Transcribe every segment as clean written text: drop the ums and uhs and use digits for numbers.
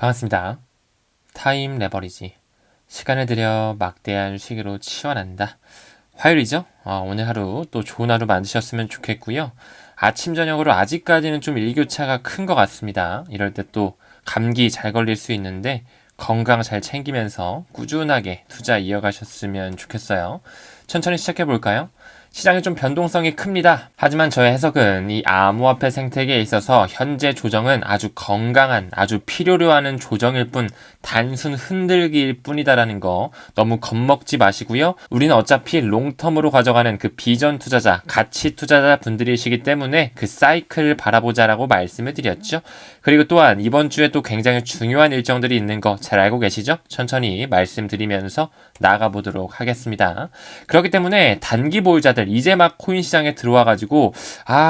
반갑습니다. 타임 레버리지. 시간을 들여 막대한 시기로 치환한다. 화요일이죠? 오늘 하루 또 좋은 하루 만드셨으면 좋겠고요. 아침 저녁으로 아직까지는 좀 일교차가 큰 것 같습니다. 이럴 때 또 감기 잘 걸릴 수 있는데 건강 잘 챙기면서 꾸준하게 투자 이어가셨으면 좋겠어요. 천천히 시작해 볼까요? 시장이 좀 변동성이 큽니다. 하지만 저의 해석은 이 암호화폐 생태계에 있어서 현재 조정은 아주 건강한, 아주 필요로 하는 조정일 뿐 단순 흔들기일 뿐이다라는 거 너무 겁먹지 마시고요. 우리는 어차피 롱텀으로 가져가는 그 비전 투자자, 가치 투자자 분들이시기 때문에 그 사이클을 바라보자라고 말씀을 드렸죠. 그리고 또한 이번 주에 또 굉장히 중요한 일정들이 있는 거 잘 알고 계시죠? 천천히 말씀드리면서 나가보도록 하겠습니다. 그렇기 때문에 단기 보유자들 이제 막 코인 시장에 들어와가지고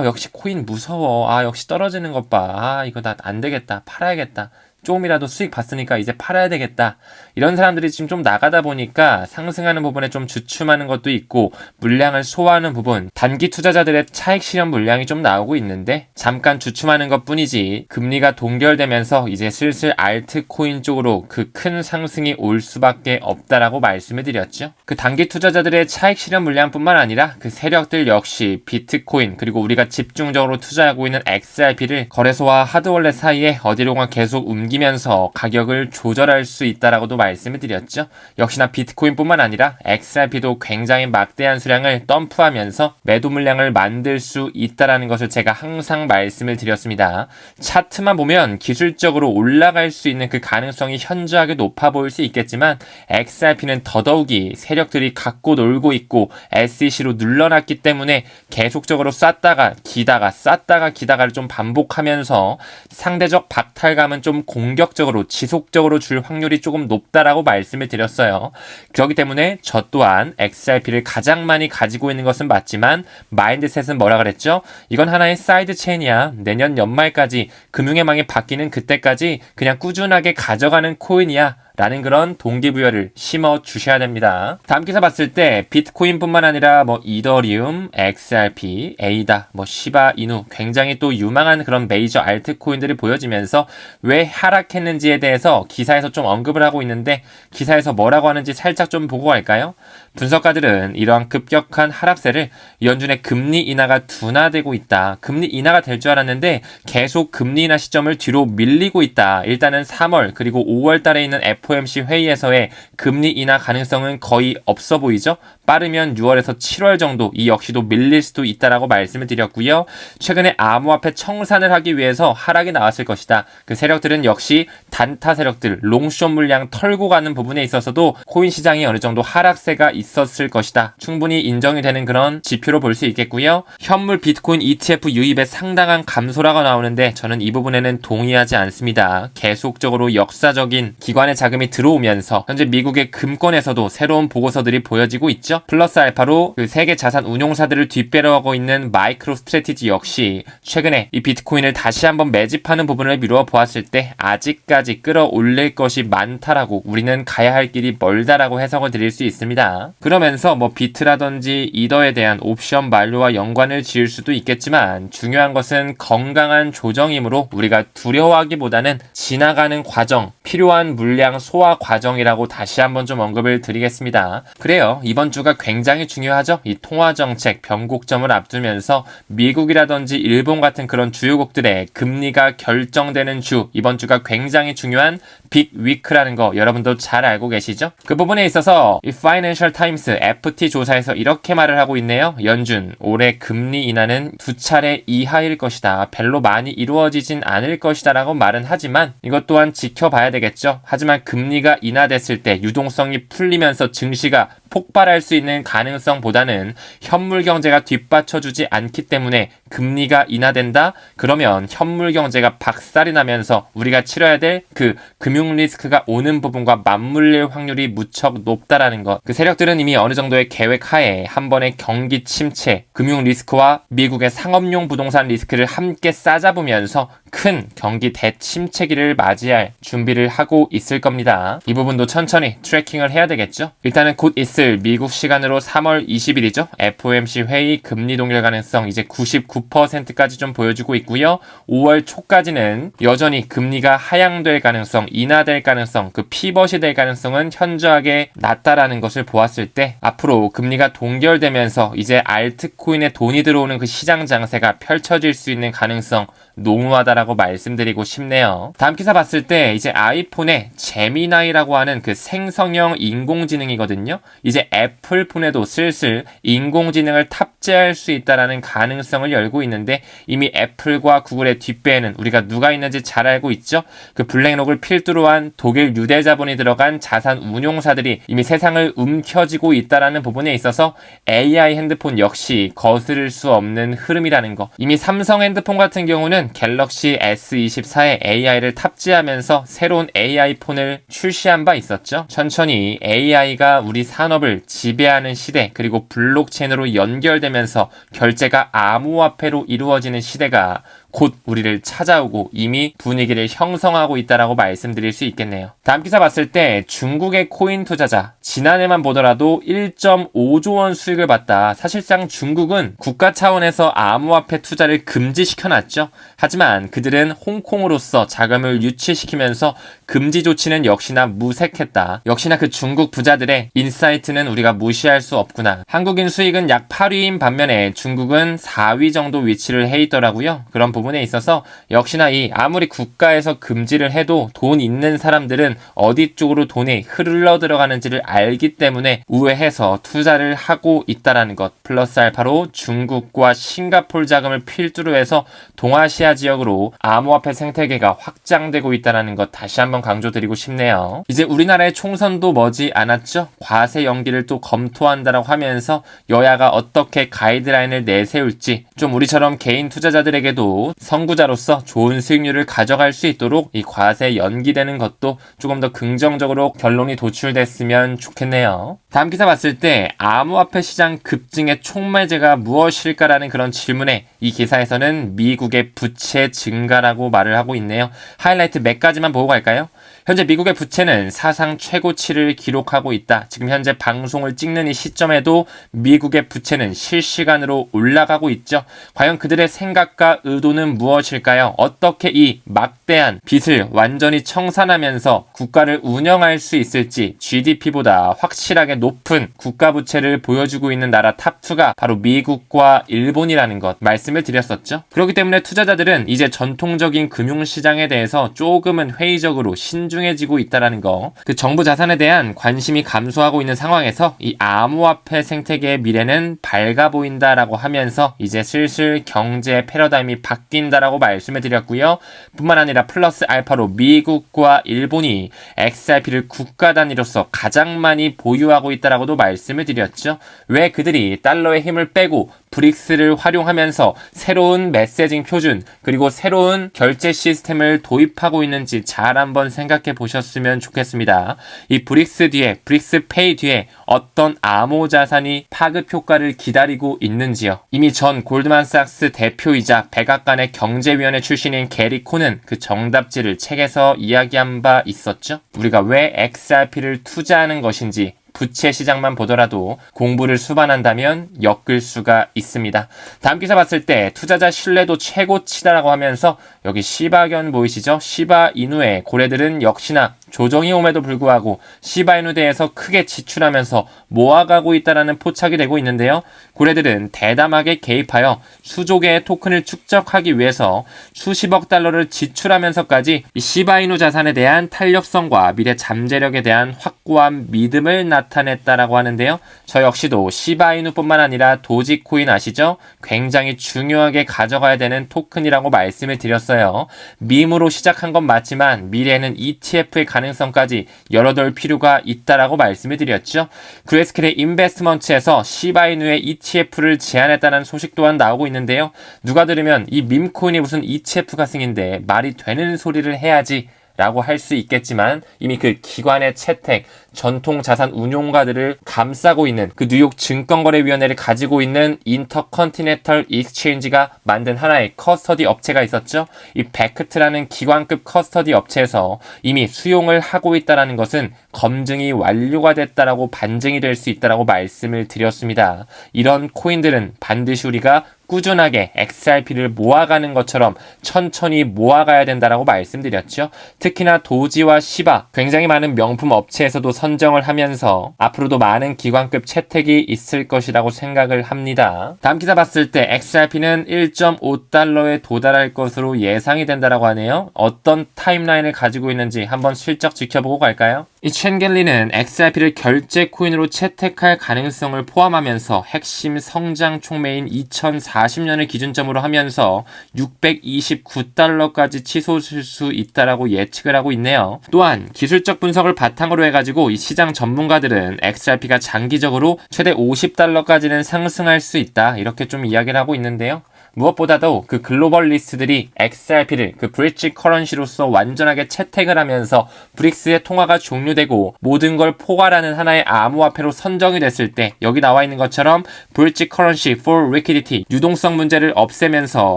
역시 코인 무서워. 역시 떨어지는 것 봐. 이거 나 안 되겠다. 팔아야겠다. 조금이라도 수익 봤으니까 이제 팔아야 되겠다. 이런 사람들이 지금 좀 나가다 보니까 상승하는 부분에 좀 주춤하는 것도 있고 물량을 소화하는 부분, 단기 투자자들의 차익 실현 물량이 좀 나오고 있는데 잠깐 주춤하는 것뿐이지 금리가 동결되면서 이제 슬슬 알트코인 쪽으로 그 큰 상승이 올 수밖에 없다라고 말씀을 드렸죠. 그 단기 투자자들의 차익 실현 물량뿐만 아니라 그 세력들 역시 비트코인 그리고 우리가 집중적으로 투자하고 있는 XRP를 거래소와 하드월렛 사이에 어디론가 계속 옮기면서 가격을 조절할 수 있다라고도 말씀을 드렸죠. 역시나 비트코인뿐만 아니라 XRP도 굉장히 막대한 수량을 덤프하면서 매도 물량을 만들 수 있다라는 것을 제가 항상 말씀을 드렸습니다. 차트만 보면 기술적으로 올라갈 수 있는 그 가능성이 현저하게 높아 보일 수 있겠지만 XRP는 더더욱이 세력들이 갖고 놀고 있고 SEC로 눌러놨기 때문에 계속적으로 쌌다가 기다가 쌌다가 기다가를 좀 반복하면서 상대적 박탈감은 좀 공격적으로 지속적으로 줄 확률이 조금 높다라고 말씀을 드렸어요. 그렇기 때문에 저 또한 XRP를 가장 많이 가지고 있는 것은 맞지만 마인드셋은 뭐라 그랬죠? 이건 하나의 사이드 체인이야. 내년 연말까지 금융의 망이 바뀌는 그때까지 그냥 꾸준하게 가져가는 코인이야. 라는 그런 동기부여를 심어 주셔야 됩니다. 다음 기사 봤을 때 비트코인뿐만 아니라 이더리움, XRP, 에이다, 시바 이누 굉장히 또 유망한 그런 메이저 알트코인들이 보여지면서 왜 하락했는지에 대해서 기사에서 좀 언급을 하고 있는데 기사에서 뭐라고 하는지 살짝 좀 보고 갈까요? 분석가들은 이러한 급격한 하락세를 연준의 금리 인하가 둔화되고 있다. 금리 인하가 될 줄 알았는데 계속 금리 인하 시점을 뒤로 밀리고 있다. 일단은 3월 그리고 5월 달에 있는 FOMC 회의에서의 금리 인하 가능성은 거의 없어 보이죠? 빠르면 6월에서 7월 정도 이 역시도 밀릴 수도 있다라고 말씀을 드렸고요. 최근에 암호화폐 청산을 하기 위해서 하락이 나왔을 것이다. 그 세력들은 역시 단타 세력들, 롱숏 물량 털고 가는 부분에 있어서도 코인 시장이 어느 정도 하락세가 있었을 것이다. 충분히 인정이 되는 그런 지표로 볼 수 있겠고요. 현물 비트코인 ETF 유입에 상당한 감소라고 나오는데 저는 이 부분에는 동의하지 않습니다. 계속적으로 역사적인 기관의 자금이 들어오면서 현재 미국의 금권에서도 새로운 보고서들이 보여지고 있죠. 플러스 알파로 그 세계 자산 운용사들을 뒷배려하고 있는 마이크로 스트래티지 역시 최근에 이 비트코인을 다시 한번 매집하는 부분을 미루어 보았을 때 아직까지 끌어올릴 것이 많다라고 우리는 가야 할 길이 멀다라고 해석을 드릴 수 있습니다. 그러면서 비트라든지 이더에 대한 옵션 만료와 연관을 지을 수도 있겠지만 중요한 것은 건강한 조정이므로 우리가 두려워하기보다는 지나가는 과정, 필요한 물량 소화 과정이라고 다시 한번 좀 언급을 드리겠습니다. 그래요. 이번 주가 굉장히 중요하죠. 이 통화정책 변곡점을 앞두면서 미국이라든지 일본 같은 그런 주요국들의 금리가 결정되는 주, 이번 주가 굉장히 중요한 빅 위크라는 거 여러분도 잘 알고 계시죠? 그 부분에 있어서 이 파이낸셜 타임스 FT 조사에서 이렇게 말을 하고 있네요. 연준, 올해 금리 인하는 2차례 이하일 것이다. 별로 많이 이루어지진 않을 것이다 라고 말은 하지만 이것 또한 지켜봐야 되겠죠. 하지만 금리가 인하됐을 때 유동성이 풀리면서 증시가 폭발할 수 있는 가능성보다는 현물 경제가 뒷받쳐주지 않기 때문에 금리가 인하된다? 그러면 현물 경제가 박살이 나면서 우리가 치러야 될 그 금융 리스크가 오는 부분과 맞물릴 확률이 무척 높다라는 것. 그 세력들은 이미 어느 정도의 계획 하에 한 번의 경기 침체, 금융 리스크와 미국의 상업용 부동산 리스크를 함께 싸잡으면서 큰 경기 대침체기를 맞이할 준비를 하고 있을 겁니다. 이 부분도 천천히 트래킹을 해야 되겠죠? 일단은 곧 있을 있을 미국 시간으로 3월 20일이죠. FOMC 회의 금리 동결 가능성 이제 99%까지 좀 보여주고 있고요. 5월 초까지는 여전히 금리가 하향될 가능성, 인하될 가능성, 그 피벗이 될 가능성은 현저하게 낮다라는 것을 보았을 때 앞으로 금리가 동결되면서 이제 알트코인에 돈이 들어오는 그 시장 장세가 펼쳐질 수 있는 가능성 농후하다라고 말씀드리고 싶네요. 다음 기사 봤을 때 이제 아이폰에 제미나이라고 하는 그 생성형 인공지능이거든요. 이제 애플폰에도 슬슬 인공지능을 탑재할 수 있다라는 가능성을 열고 있는데 이미 애플과 구글의 뒷배에는 우리가 누가 있는지 잘 알고 있죠. 그 블랙록을 필두로 한 독일 유대 자본이 들어간 자산 운용사들이 이미 세상을 움켜쥐고 있다라는 부분에 있어서 AI 핸드폰 역시 거스를 수 없는 흐름이라는 거. 이미 삼성 핸드폰 같은 경우는 갤럭시 S24에 AI를 탑재하면서 새로운 AI 폰을 출시한 바 있었죠. 천천히 AI가 우리 산업을 지배하는 시대, 그리고 블록체인으로 연결되면서 결제가 암호화폐로 이루어지는 시대가 곧 우리를 찾아오고 이미 분위기를 형성하고 있다라고 말씀드릴 수 있겠네요. 다음 기사 봤을 때 중국의 코인 투자자 지난해만 보더라도 1.5조 원 수익을 봤다. 사실상 중국은 국가 차원에서 암호화폐 투자를 금지시켜놨죠. 하지만 그들은 홍콩으로서 자금을 유치시키면서 금지 조치는 역시나 무색했다. 역시나 그 중국 부자들의 인사이트는 우리가 무시할 수 없구나. 한국인 수익은 약 8위인 반면에 중국은 4위 정도 위치를 해 있더라고요. 그런 부분에 있어서 역시나 이 아무리 국가에서 금지를 해도 돈 있는 사람들은 어디 쪽으로 돈이 흘러 들어가는지를 알기 때문에 우회해서 투자를 하고 있다라는 것. 플러스 알파로 중국과 싱가포르 자금을 필두로 해서 동아시아 지역으로 암호화폐 생태계가 확장되고 있다는 것 다시 한번 강조드리고 싶네요. 이제 우리나라의 총선도 머지 않았죠. 과세 연기를 또 검토한다라고 하면서 여야가 어떻게 가이드라인을 내세울지 좀 우리처럼 개인 투자자들에게도 선구자로서 좋은 수익률을 가져갈 수 있도록 이 과세 연기되는 것도 조금 더 긍정적으로 결론이 도출됐으면 좋겠네요. 다음 기사 봤을 때 암호화폐 시장 급증의 촉매제가 무엇일까라는 그런 질문에 이 기사에서는 미국의 부채 증가라고 말을 하고 있네요. 하이라이트 몇 가지만 보고 갈까요? 현재 미국의 부채는 사상 최고치를 기록하고 있다. 지금 현재 방송을 찍는 이 시점에도 미국의 부채는 실시간으로 올라가고 있죠. 과연 그들의 생각과 의도는 무엇일까요? 어떻게 이 막대한 빚을 완전히 청산하면서 국가를 운영할 수 있을지 GDP보다 확실하게 높은 국가 부채를 보여주고 있는 나라 탑2가 바로 미국과 일본이라는 것 말씀을 드렸었죠. 그렇기 때문에 투자자들은 이제 전통적인 금융시장에 대해서 조금은 회의적으로 신중해지고 있다는 거. 그 정부 자산에 대한 관심이 감소하고 있는 상황에서 이 암호화폐 생태계의 미래는 밝아 보인다라고 하면서 이제 슬슬 경제 패러다임이 바뀐다라고 말씀을 드렸고요. 뿐만 아니라 플러스 알파로 미국과 일본이 XRP를 국가 단위로서 가장 많이 보유하고 있다라고도 말씀을 드렸죠. 왜 그들이 달러의 힘을 빼고 브릭스를 활용하면서 새로운 메시징 표준 그리고 새로운 결제 시스템을 도입하고 있는지 잘 한번 생각해 보셨으면 좋겠습니다. 이 브릭스 뒤에 브릭스페이 뒤에 어떤 암호 자산이 파급 효과를 기다리고 있는지요. 이미 전 골드만삭스 대표이자 백악관의 경제위원회 출신인 게리 코는 그 정답지를 책에서 이야기한 바 있었죠. 우리가 왜 XRP를 투자하는 것인지 부채 시장만 보더라도 공부를 수반한다면 엮을 수가 있습니다. 다음 기사 봤을 때 투자자 신뢰도 최고치다라고 하면서 여기 시바견 보이시죠? 시바이누의 고래들은 역시나 조정이 옴에도 불구하고 시바이누대에서 크게 지출하면서 모아가고 있다는 포착이 되고 있는데요. 고래들은 대담하게 개입하여 수조 개의 토큰을 축적하기 위해서 수십억 달러를 지출하면서까지 이 시바이누 자산에 대한 탄력성과 미래 잠재력에 대한 확고한 믿음을 나타냈다라고 하는데요. 저 역시도 시바이누뿐만 아니라 도지코인 아시죠? 굉장히 중요하게 가져가야 되는 토큰이라고 말씀을 드렸어요. 밈으로 시작한 건 맞지만 미래에는 ETF의 가능성까지 열어둘 필요가 있다라고 말씀을 드렸죠. 그레스켈의 인베스트먼트에서 시바이누의 ETF를 제안했다는 소식 또한 나오고 있는데요. 누가 들으면 이 밈코인이 무슨 ETF 가승인데 말이 되는 소리를 해야지 라고 할 수 있겠지만 이미 그 기관의 채택, 전통 자산 운용가들을 감싸고 있는 그 뉴욕 증권거래위원회를 가지고 있는 인터컨티넨털 익스체인지가 만든 하나의 커스터디 업체가 있었죠. 이 베크트라는 기관급 커스터디 업체에서 이미 수용을 하고 있다는 것은 검증이 완료가 됐다라고 반증이 될 수 있다라고 말씀을 드렸습니다. 이런 코인들은 반드시 우리가 꾸준하게 XRP를 모아가는 것처럼 천천히 모아가야 된다라고 말씀드렸죠. 특히나 도지와 시바, 굉장히 많은 명품 업체에서도 선정을 하면서 앞으로도 많은 기관급 채택이 있을 것이라고 생각을 합니다. 다음 기사 봤을 때 XRP는 1.5달러에 도달할 것으로 예상이 된다라고 하네요. 어떤 타임라인을 가지고 있는지 한번 실적 지켜보고 갈까요? 이 첸겔리는 XRP를 결제 코인으로 채택할 가능성을 포함하면서 핵심 성장 촉매인 2040년을 기준점으로 하면서 629달러까지 치솟을 수 있다라고 예측을 하고 있네요. 또한 기술적 분석을 바탕으로 해가지고 이 시장 전문가들은 XRP가 장기적으로 최대 50달러까지는 상승할 수 있다 이렇게 좀 이야기를 하고 있는데요. 무엇보다도 그 글로벌 리스트들이 XRP를 그 브릿지 커런시로서 완전하게 채택을 하면서 브릭스의 통화가 종료되고 모든 걸 포괄하는 하나의 암호화폐로 선정이 됐을 때 여기 나와 있는 것처럼 브릿지 커런시 for liquidity 유동성 문제를 없애면서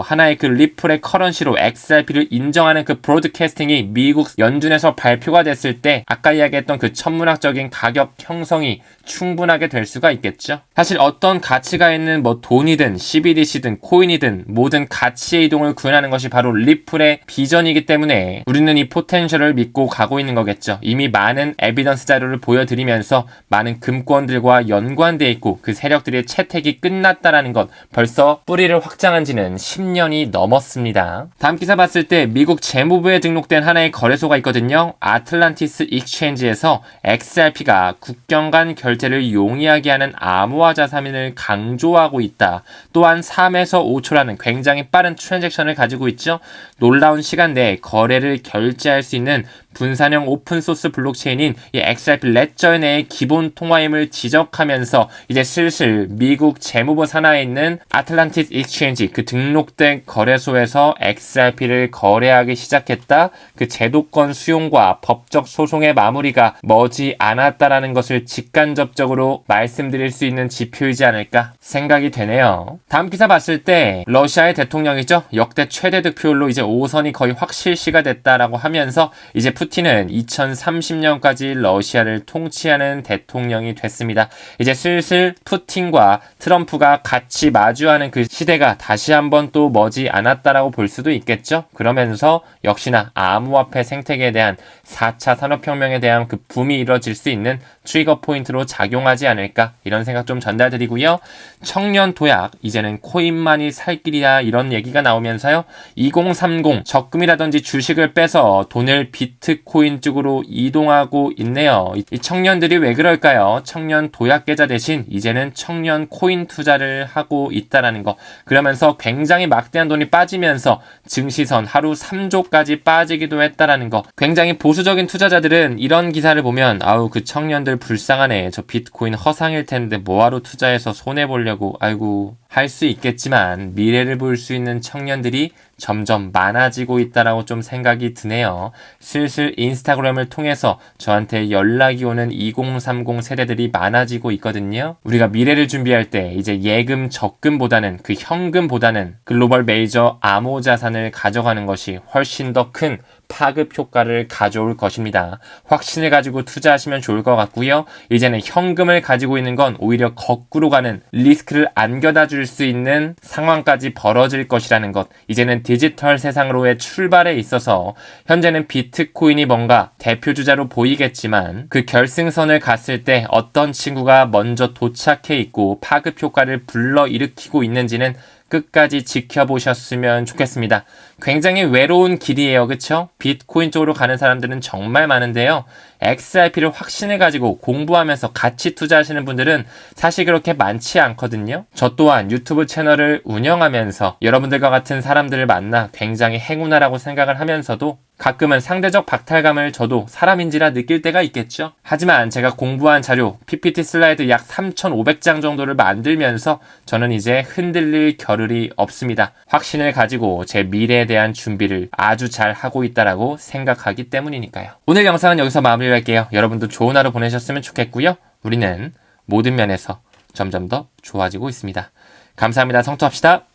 하나의 그 리플의 커런시로 XRP를 인정하는 그 브로드캐스팅이 미국 연준에서 발표가 됐을 때 아까 이야기했던 그 천문학적인 가격 형성이 충분하게 될 수가 있겠죠. 사실 어떤 가치가 있는 뭐 돈이든 CBDC든 코인이든 모든 가치의 이동을 구현하는 것이 바로 리플의 비전이기 때문에 우리는 이 포텐셜을 믿고 가고 있는 거겠죠. 이미 많은 에비던스 자료를 보여드리면서 많은 금권들과 연관되어 있고 그 세력들의 채택이 끝났다라는 것 벌써 뿌리를 확장한 지는 10년이 넘었습니다. 다음 기사 봤을 때 미국 재무부에 등록된 하나의 거래소가 있거든요. 아틀란티스 익스체인지에서 XRP가 국경 간 결제를 용이하게 하는 암호화 자산을 강조하고 있다. 또한 3에서 5초라는 굉장히 빠른 트랜잭션을 가지고 있죠. 놀라운 시간 내에 거래를 결제할 수 있는 분산형 오픈소스 블록체인인 이 XRP 레저 내의 기본 통화임을 지적하면서 이제 슬슬 미국 재무부 산하에 있는 아틀란티스 익스체인지 그 등록된 거래소에서 XRP를 거래하기 시작했다. 그 제도권 수용과 법적 소송의 마무리가 머지 않았다라는 것을 직간접적으로 말씀드릴 수 있는 지표이지 않을까 생각이 되네요. 다음 기사 봤을 때 러시아의 대통령이죠. 역대 최대 득표율로 이제 5선이 거의 확실시가 됐다라고 하면서 이제 푸틴은 2030년까지 러시아를 통치하는 대통령이 됐습니다. 이제 슬슬 푸틴과 트럼프가 같이 마주하는 그 시대가 다시 한번 또 머지 않았다라고 볼 수도 있겠죠. 그러면서 역시나 암호화폐 생태계에 대한 4차 산업혁명에 대한 그 붐이 이뤄질 수 있는 트리거 포인트로 작용하지 않을까 이런 생각 좀 전달드리고요. 청년 도약 이제는 코인만이 살 길이다 이런 얘기가 나오면서요. 2030 적금이라든지 주식을 빼서 돈을 비트코인 쪽으로 이동하고 있네요. 이 청년들이 왜 그럴까요? 청년 도약 계좌 대신 이제는 청년 코인 투자를 하고 있다라는 거. 그러면서 굉장히 막대한 돈이 빠지면서 증시선 하루 3조까지 빠지기도 했다라는 거. 굉장히 보수적인 투자자들은 이런 기사를 보면 아우 그 청년들 불쌍하네. 저 비트코인 허상일 텐데 뭐하러 투자해서 손해보려고 아이고 할 수 있겠지만 미래를 볼 수 있는 청년들이 점점 많아지고 있다라고 좀 생각이 드네요. 슬슬 인스타그램을 통해서 저한테 연락이 오는 2030 세대들이 많아지고 있거든요. 우리가 미래를 준비할 때 이제 예금 적금보다는 그 현금보다는 글로벌 메이저 암호 자산을 가져가는 것이 훨씬 더 큰 파급 효과를 가져올 것입니다. 확신을 가지고 투자하시면 좋을 것 같고요. 이제는 현금을 가지고 있는 건 오히려 거꾸로 가는 리스크를 안겨다 줄 수 있는 상황까지 벌어질 것이라는 것. 이제는 디지털 세상으로의 출발에 있어서 현재는 비트코인이 뭔가 대표주자로 보이겠지만 그 결승선을 갔을 때 어떤 친구가 먼저 도착해 있고 파급 효과를 불러일으키고 있는지는 끝까지 지켜보셨으면 좋겠습니다. 굉장히 외로운 길이에요. 그쵸? 비트코인 쪽으로 가는 사람들은 정말 많은데요. XRP를 확신해가지고 공부하면서 같이 투자하시는 분들은 사실 그렇게 많지 않거든요. 저 또한 유튜브 채널을 운영하면서 여러분들과 같은 사람들을 만나 굉장히 행운아라고 생각을 하면서도 가끔은 상대적 박탈감을 저도 사람인지라 느낄 때가 있겠죠. 하지만 제가 공부한 자료 PPT 슬라이드 약 3,500장 정도를 만들면서 저는 이제 흔들릴 겨를이 없습니다. 확신을 가지고 제 미래에 대한 준비를 아주 잘 하고 있다라고 생각하기 때문이니까요. 오늘 영상은 여기서 마무리할게요. 여러분도 좋은 하루 보내셨으면 좋겠고요. 우리는 모든 면에서 점점 더 좋아지고 있습니다. 감사합니다. 성투합시다.